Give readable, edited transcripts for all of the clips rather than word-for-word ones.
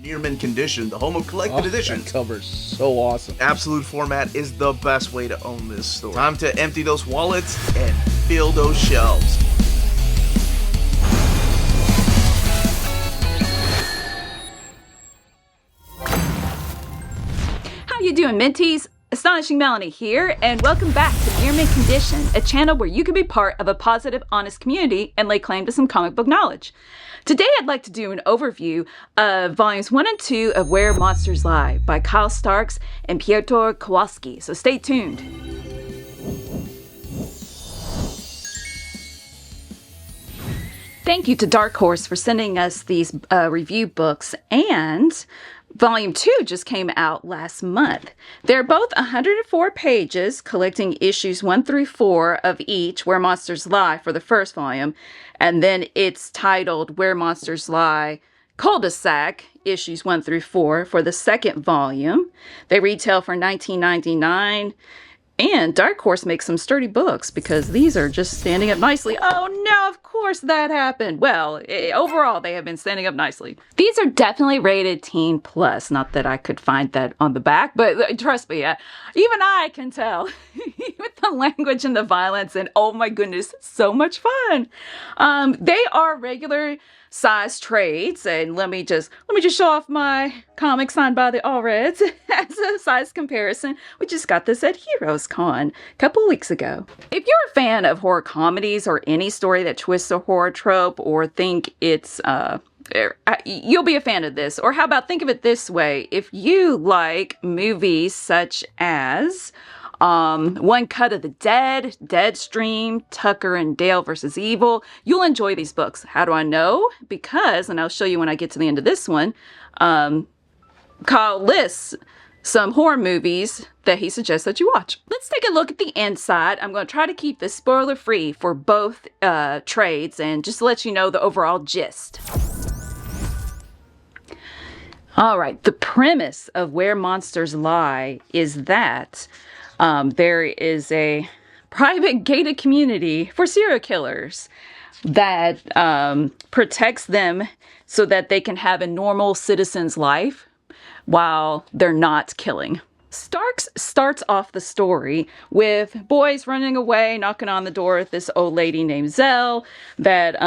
Near Mint Condition, the home of collected edition. That cover's so awesome. Absolute format is the best way to own this store. Time to empty those wallets and fill those shelves. How you doing, Minties? Astonishing Melanie here, and welcome back to Near Mint Condition, a channel where you can be part of a positive, honest community and lay claim to some comic book knowledge. Today I'd like to do an overview of volumes 1 and 2 of Where Monsters Lie by Kyle Starks and Piotr Kowalski, so stay tuned. Thank you to Dark Horse for sending us these review books, and Volume 2 just came out last month. They're both 104 pages, collecting issues 1 through 4 of each, Where Monsters Lie, for the first volume. And then it's titled Where Monsters Lie, CULL-DE-SAC, issues 1 through 4 for the second volume. They retail for $19.99. And Dark Horse makes some sturdy books because these are just standing up nicely. Oh no, of course that happened. Well, overall, they have been standing up nicely. These are definitely rated teen plus. Not that I could find that on the back, but trust me, even I can tell with the language and the violence, and oh my goodness, so much fun. They are regular size trades, and let me just show off my comic signed by the All Reds as a size comparison. We just got this at Heroes Con a couple weeks ago. If you're a fan of horror comedies or any story that twists a horror trope, or think it's you'll be a fan of this. Or how about, think of it this way: if you like movies such as One Cut of the Dead, Deadstream, Tucker and Dale versus Evil, you'll enjoy these books. How do I know? Because, and I'll show you when I get to the end of this one, Kyle lists some horror movies that he suggests that you watch. Let's take a look at the inside. I'm going to try to keep this spoiler free for both trades, and just to let you know the overall gist. All right, the premise of Where Monsters Lie is that there is a private gated community for serial killers that protects them so that they can have a normal citizen's life while they're not killing. Starks starts off the story with boys running away, knocking on the door with this old lady named Zell, that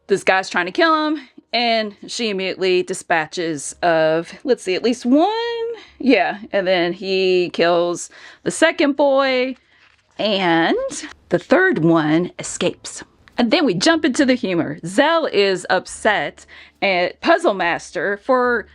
this guy's trying to kill him, and she immediately dispatches of, let's see, at least one. Yeah, and then he kills the second boy, and the third one escapes. And then we jump into the humor. Zell is upset at Puzzle Master for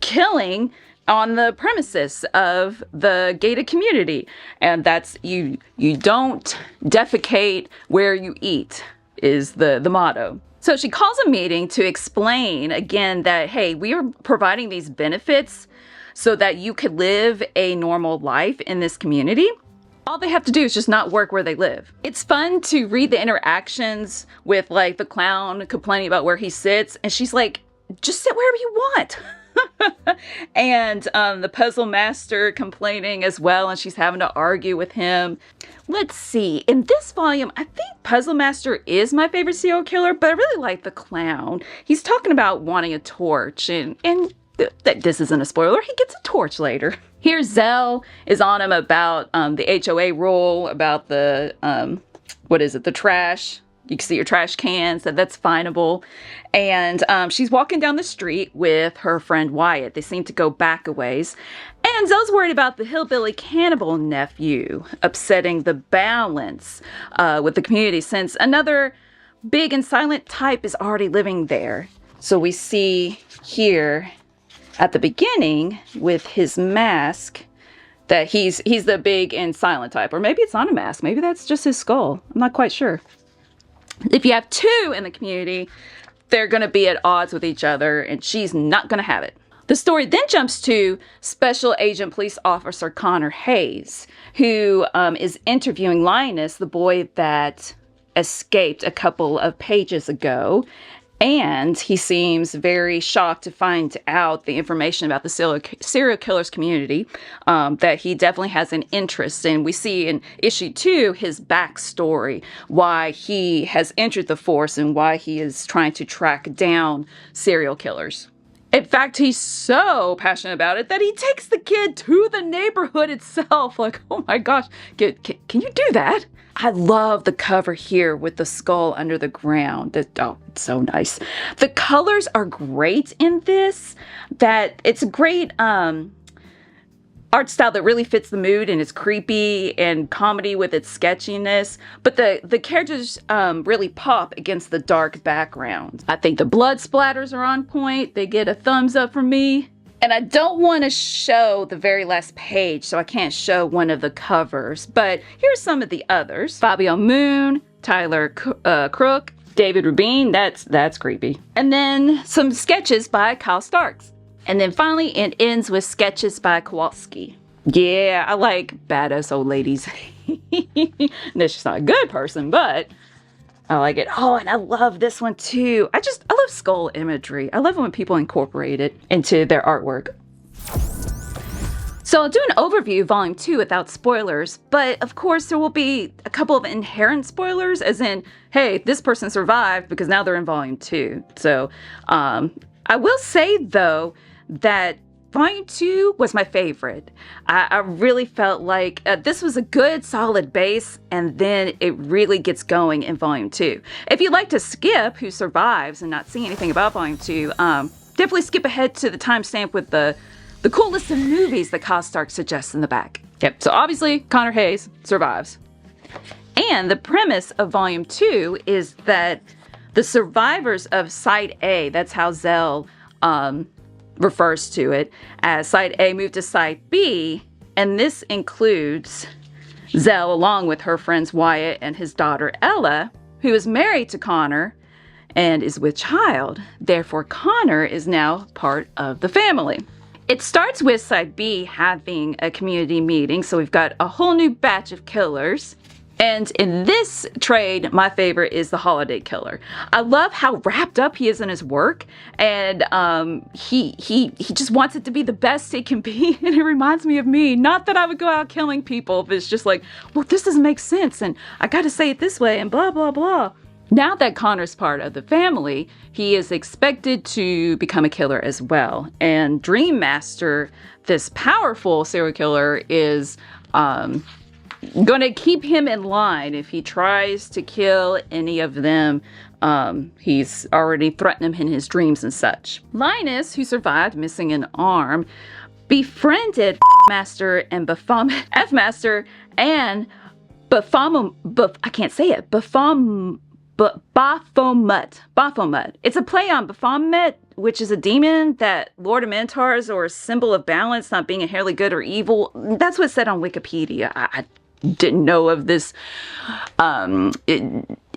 killing on the premises of the gated community. And that's, you don't defecate where you eat, is the motto. So she calls a meeting to explain again that, hey, we are providing these benefits so that you could live a normal life in this community. All they have to do is just not work where they live. It's fun to read the interactions with, like, the clown complaining about where he sits, and she's like, just sit wherever you want. And the puzzle master complaining as well, and she's having to argue with him. Let's see, in this volume, I think Puzzle Master is my favorite serial killer, but I really like the clown. He's talking about wanting a torch, and this isn't a spoiler, he gets a torch later. Here Zell is on him about the HOA rule, about the, the trash. You can see your trash cans, that's fineable. And she's walking down the street with her friend Wyatt. They seem to go back a ways. And Zell's worried about the hillbilly cannibal nephew upsetting the balance with the community, since another big and silent type is already living there. So we see here at the beginning with his mask that he's the big and silent type. Or maybe it's not a mask. Maybe that's just his skull. I'm not quite sure. If you have two in the community, they're going to be at odds with each other, and she's not going to have it. The story then jumps to Special Agent Police Officer Connor Hayes, who is interviewing Linus, the boy that escaped a couple of pages ago. And he seems very shocked to find out the information about the serial killers community, that he definitely has an interest in. We see in issue 2 his backstory, why he has entered the force and why he is trying to track down serial killers. In fact, he's so passionate about it that he takes the kid to the neighborhood itself. Like, oh my gosh, can you do that? I love the cover here with the skull under the ground. Oh, it's so nice. The colors are great in this. That it's a great art style that really fits the mood, and it's creepy and comedy with its sketchiness. But the characters really pop against the dark background. I think the blood splatters are on point. They get a thumbs up from me. And I don't want to show the very last page, so I can't show one of the covers. But here's some of the others. Fabio Moon, Tyler Crook, David Rubin. That's creepy. And then some sketches by Kyle Starks. And then finally, it ends with sketches by Kowalski. Yeah, I like badass old ladies. No, she's not a good person, but I like it. Oh, and I love this one too. I love skull imagery. I love it when people incorporate it into their artwork. So I'll do an overview of Volume 2 without spoilers, but of course there will be a couple of inherent spoilers, as in, hey, this person survived because now they're in Volume 2. So I will say though that Volume 2 was my favorite. I really felt like this was a good solid base, and then it really gets going in Volume 2. If you'd like to skip who survives and not see anything about Volume 2, definitely skip ahead to the timestamp with the cool list of movies that Kyle Stark suggests in the back. Yep, so obviously Connor Hayes survives. And the premise of Volume 2 is that the survivors of Site A, that's how Zell refers to it, as Site A moved to Site B, and this includes Zell along with her friends Wyatt and his daughter Ella, who is married to Connor and is with child. Therefore, Connor is now part of the family. It starts with Site B having a community meeting, so we've got a whole new batch of killers. And in this trade, my favorite is the Holiday Killer. I love how wrapped up he is in his work, and he just wants it to be the best it can be, and it reminds me of me. Not that I would go out killing people, but it's just like, well, this doesn't make sense, and I gotta say it this way, and blah, blah, blah. Now that Connor's part of the family, he is expected to become a killer as well. And Dream Master, this powerful serial killer, is going to keep him in line. If he tries to kill any of them, he's already threatened him in his dreams and such. Linus, who survived missing an arm, befriended Master and F-Master and I can't say it, Baphomet. It's a play on Baphomet, which is a demon that Lord of Minotaurs, or a symbol of balance, not being inherently good or evil. That's what's said on Wikipedia. I didn't know of this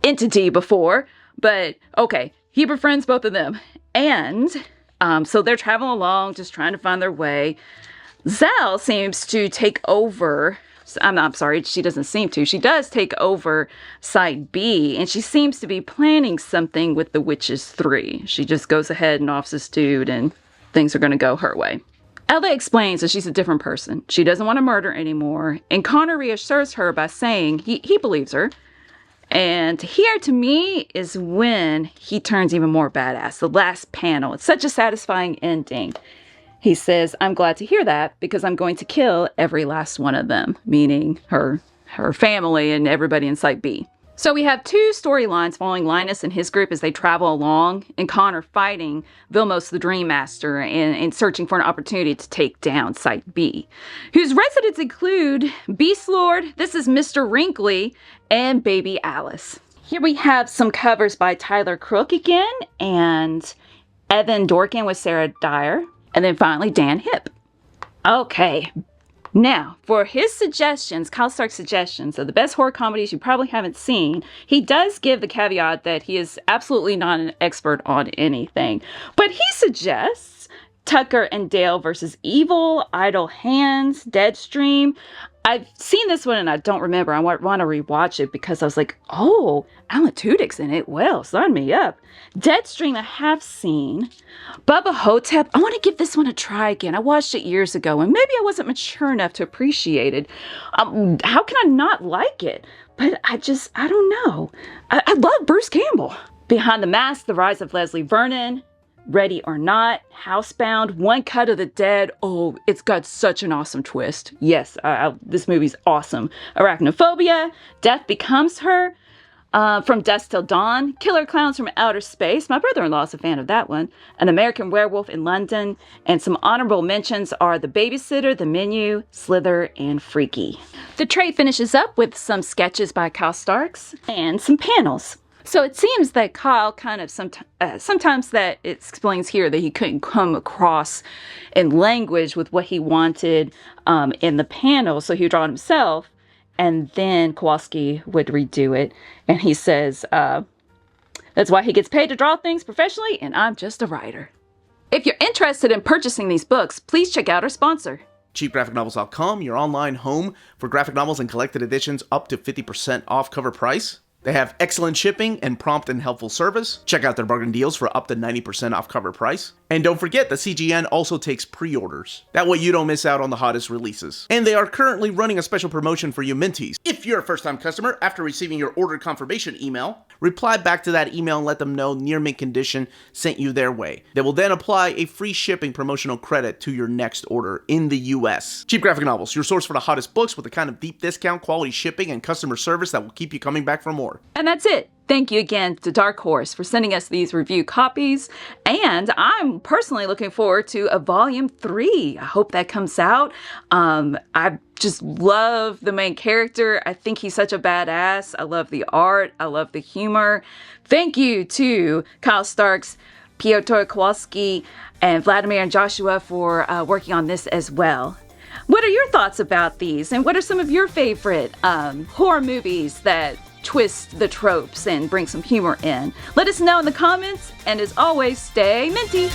entity before, but okay, he befriends both of them. And so they're traveling along, just trying to find their way. Zell seems to take over. I'm sorry, she doesn't seem to. She does take over Site B, and she seems to be planning something with the Witches 3. She just goes ahead and offs this dude, and things are going to go her way. Ella explains that she's a different person. She doesn't want to murder anymore, and Connor reassures her by saying he believes her. And here, to me, is when he turns even more badass. The last panel. It's such a satisfying ending. He says, I'm glad to hear that because I'm going to kill every last one of them, meaning her family and everybody in Site B. So we have two storylines following Linus and his group as they travel along, and Connor fighting Vilmos the Dream Master and searching for an opportunity to take down Site B, whose residents include Beast Lord, this is Mr. Wrinkly, and Baby Alice. Here we have some covers by Tyler Crook again, and Evan Dorkin with Sarah Dyer. And then finally, Dan Hipp. Okay, now for his suggestions, Kyle Stark's suggestions of the best horror comedies you probably haven't seen, he does give the caveat that he is absolutely not an expert on anything. But he suggests Tucker and Dale versus Evil, Idle Hands, Deadstream. I've seen this one and I don't remember. I want to rewatch it because I was like, oh, Alan Tudyk's in it. Well, sign me up. Deadstream I have seen. Bubba Hotep, I want to give this one a try again. I watched it years ago and maybe I wasn't mature enough to appreciate it. How can I not like it? But I don't know. I love Bruce Campbell. Behind the Mask, The Rise of Leslie Vernon. Ready or Not, Housebound, One Cut of the Dead. Oh, it's got such an awesome twist. Yes, this movie's awesome. Arachnophobia, Death Becomes Her, From Dusk Till Dawn, Killer Clowns from Outer Space. My brother-in-law's a fan of that one. An American Werewolf in London. And some honorable mentions are The Babysitter, The Menu, Slither, and Freaky. The tray finishes up with some sketches by Kyle Starks and some panels. So it seems that Kyle kind of sometimes that it explains here that he couldn't come across in language with what he wanted in the panel, so he would draw it himself, and then Kowalski would redo it. And he says that's why he gets paid to draw things professionally, and I'm just a writer. If you're interested in purchasing these books, please check out our sponsor. CheapGraphicNovels.com, your online home for graphic novels and collected editions up to 50% off cover price. They have excellent shipping and prompt and helpful service. Check out their bargain deals for up to 90% off cover price. And don't forget that CGN also takes pre-orders. That way you don't miss out on the hottest releases. And they are currently running a special promotion for you Minties. If you're a first-time customer, after receiving your order confirmation email, reply back to that email and let them know Near Mint Condition sent you their way. They will then apply a free shipping promotional credit to your next order in the US. Cheap Graphic Novels, your source for the hottest books with the kind of deep discount, quality shipping, and customer service that will keep you coming back for more. And that's it. Thank you again to Dark Horse for sending us these review copies. And I'm personally looking forward to a volume 3. I hope that comes out. I just love the main character. I think he's such a badass. I love the art. I love the humor. Thank you to Kyle Starks, Piotr Kowalski, and Vladimir and Joshua for working on this as well. What are your thoughts about these? And what are some of your favorite horror movies that twist the tropes and bring some humor in? Let us know in the comments, and as always, stay minty!